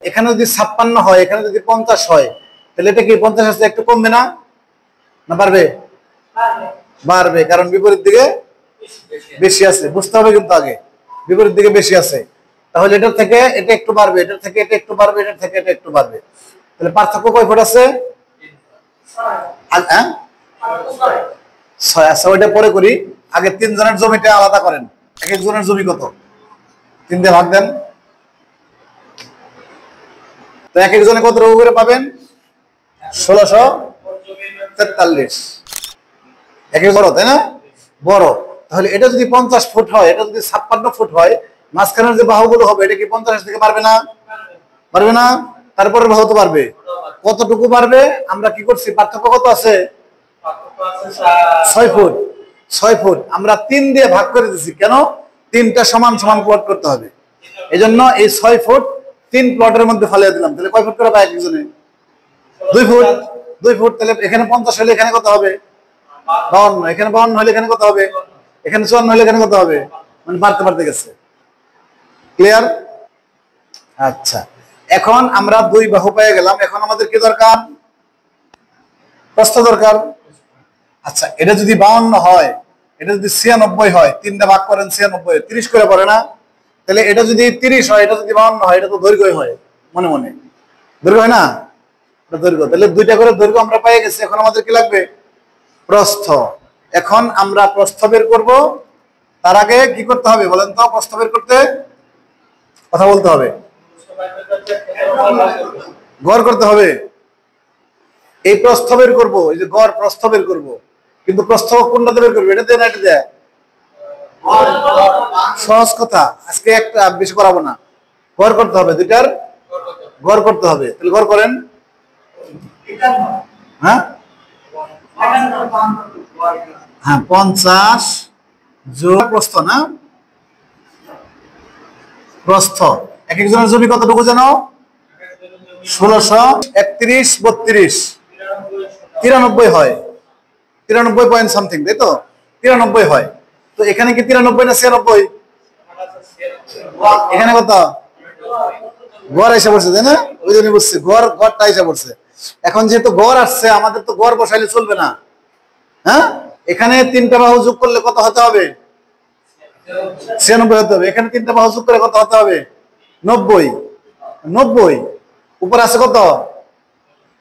এখানে যদি 56 হয়, এখানে যদি 50 হয়, তাহলে এটা কি 50 আছে একটু কমবে না, না বাড়বে? বাড়বে, কারণ বিপরীত দিকে বেশি আছে। বুঝতে হবে কিন্তু আগে বিপরীত দিকে বেশি আছে, তাহলে এটার থেকে এটা একটু বাড়বে, এটার থেকে এটা একটু বাড়বে, এটার থেকে এটা একটু বাড়বে। তাহলে পার্থক্য কয় ফুট আছে? 6। আচ্ছা, ওইটা পরে করি, আগে 3 জনের জমিটা আলাদা করেন। এক একজনের জমি কত? 3 দিয়ে ভাগ দেন। তো এক একজনে কত টাকা করে পাবেন? 1643। এক এক বড়, তাই না? বড়। তাহলে এটা যদি 50 ফুট হয়, এটা যদি 56 ফুট হয়, মাঝখানের যে বাহুগুলো হবে এটা কি 50 থেকে বাড়বে না? বাড়বে না? তারপরে বাহু তো বাড়বে। কতটুকু বাড়বে? আমরা কি করছি, পার্থক্য কত আছে? 6 ফুট। 6 ফুট আমরা 3 দিয়ে ভাগ করে দিচ্ছি। কেন? 3টা সমান সমান প্লট করতে হবে, এই জন্য এই 6 ফুট 3 প্লটের মধ্যে ফালিয়ে দিলাম। তাহলে কয় ফুট করে পায় একজনে? 2 ফুট। 2 ফুট। তাহলে এখানে 50 হলে এখানে কত হবে? 52। এখানে 52 হলে এখানে কত হবে? এখানে 54 হলে এখানে কত হবে? মানে বাড়তে বাড়তে গেছে। ক্লিয়ার? আচ্ছা, এখন আমরা 2 বাহু পেয়ে গেলাম। এখন আমাদের কি দরকার? প্রস্থ দরকার। আচ্ছা, এটা যদি 52 হয়, এটা যদি 96 হয়, 3টা ভাগ করেন 96, 30 করে পড়ে না? তাহলে এটা যদি 30 হয়, এটা যদি 52 হয়, এটা তো দৈর্ঘ্য হয়। মনে মনে দৈর্ঘ্য হয় না? এটা দৈর্ঘ্য। তাহলে 2টা করে দৈর্ঘ্য আমরা পেয়ে গেছি। এখন আমাদের কি লাগবে? প্রস্থ। এখন আমরা প্রস্থ বের করব। তার আগে কি করতে হবে বলেন তো? প্রস্থ বের করতে কথা বলতে হবে, গড় করতে হবে। এই প্রস্থ বের করব, এই যে গড় প্রস্থ বের করব, কিন্তু প্রস্থ কোনটাতে বের করবে? এটা দিয়ে না এটা দিয়ে? সহজ কথা, আজকে একটা বেশি করাবো না, গড় করতে হবে। 2টার গড় করতে হবে। তাহলে গড় করেন। হ্যাঁ হ্যাঁ, 50 যোগ প্রস্থ না? প্রস্থ। এক একজনের জমি কতটুকু জানো? 1631, 32, 93 হয়। 93 পয়েন্ট সামথিং, তাই তো? 93 হয়। তো এখানে কি 93 না 96? এখানে কত? গড় এসে পড়ছে, তাই না? ওই জন্য বুঝছি, গড়টা এসে পড়ছে। এখন যেহেতু গড় আসছে, আমাদের তো গড় বসাইলে চলবে না। হ্যাঁ, এখানে 3টা বাহু যোগ করলে কত হতে হবে? 96 হতে হবে। এখানে 3টা বাহু যোগ করে কত হতে হবে? 90। 90 উপর আছে কত?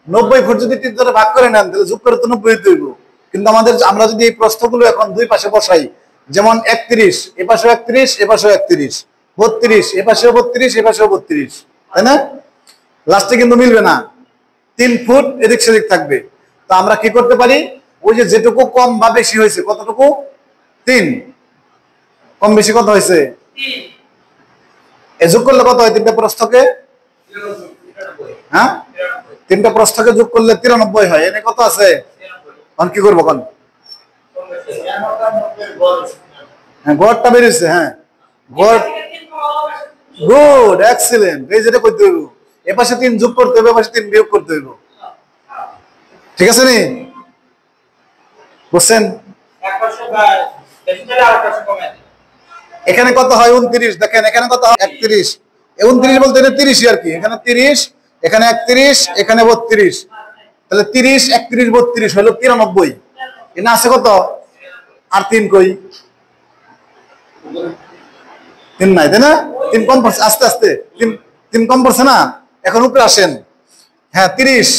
90 ফুট। যদি 3 ধরে ভাগ করে নেন, তাহলে যোগ করে তো 90 হতে হইব। কিন্তু আমরা যদি এই প্রস্থগুলো এখন 2 পাশে বসাই, যেমন 31, এ পাশেও 31, এ পাশেও 31, 32, এ পাশেও 32, এ পাশেও 32, তাই না? লাস্টে কিন্তু মিলবে না, 3 ফুট এদিক সেদিক থাকবে। তো আমরা কি করতে পারি? ওই যে যেটুকু কম বা বেশি হয়েছে, কতটুকু? 3। কম বেশি কত হয়েছে? 3। এ যোগ করলে কত হয়? 3টা প্রস্থকে, হ্যাঁ 3টা প্রস্থকে যোগ করলে 93 হয়। এনে কত আছে? এখন কি করবো? কোন হ্যাঁ, গড়টা বেরিয়েছে। হ্যাঁ, গড়। Good, excellent. এই যেটা করতে হইব, এ পাশে 3 যোগ করতে হবে, এ পাশে 3 বিয়োগ করতে হইব। ঠিক আছে নি? বুঝছেন? এখানে কত হয়? 29। দেখেন এখানে কত হয়? 31। 29 বলতে 30ই আর কি। এখানে 30, এখানে 31, এখানে 32। তাহলে 30, 31, 32 হলো 93। এখানে আছে কত? আর 3 কই? 3 নাই, তাই না? 3 কম পড়ছে। আস্তে আস্তে 3 কম পড়ছে না? এখন উপরে আসেন। হ্যাঁ, 30,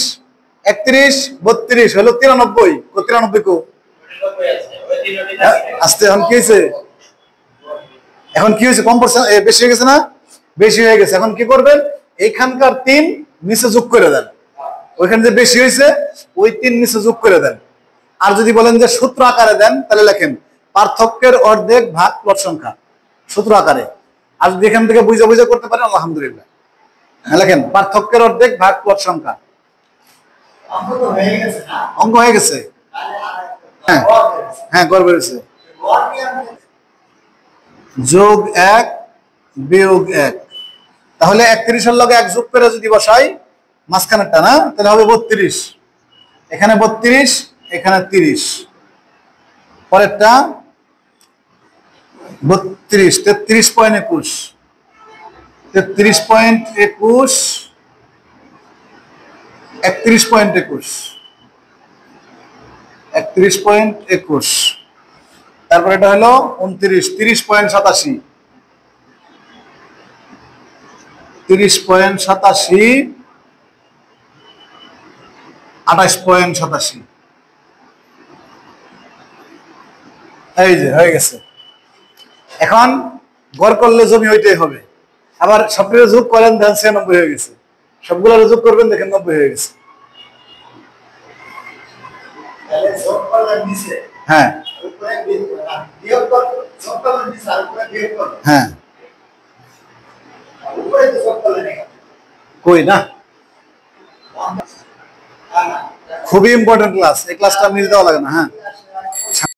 31, 32 হলো 93। 93 কো? আস্তে। এখন কি হয়েছে? এখন কি হয়েছে? কম পড়ছে, বেশি হয়ে গেছে না? বেশি হয়ে গেছে। এখন কি করবেন? এইখানকার 3 নিচে যোগ করে দেন। ওইখানে যে বেশি হয়েছে, ওই 3 নিচে যোগ করে দেন। আর যদি বলেন যে সূত্র আকারে দেন, তাহলে লেখেন পার্থক্যের অর্ধেক ভাগ প্লট সংখ্যা, সূত্র আকারে। আর যদি এখান থেকে বুঝে বুঝে করতে পারেন, আলহামদুলিল্লাহ। লেখেন পার্থক্যের অর্ধেক ভাগ প্লট সংখ্যা। অঙ্ক হয়ে গেছে। হ্যাঁ হ্যাঁ, গড় বেড়েছে। যোগ 1 বিয়োগ 1। তাহলে 31 এর লগে 1 যোগ করে যদি বসাই মাঝখানেরটা, না? তাহলে হবে 32। এখানে 32, এখানে 30। পরেরটা 32, 33.21, 33.21 31.21 31.21 তারপর এটা হলো 29 30.87 28.87 এই যে হয়ে গেছে। এখন গড় করলে জমি ওইটাই হবে। আবার সবগুলো যোগ করেন দেখেন 96 হয়ে গেছে। সবগুলো যোগ করবেন দেখেন 90 হয়ে গেছে। হ্যাঁ হ্যাঁ কই না, খুবই ইম্পর্টেন্ট ক্লাস। এই ক্লাসটা মিস দেওয়া লাগে না। হ্যাঁ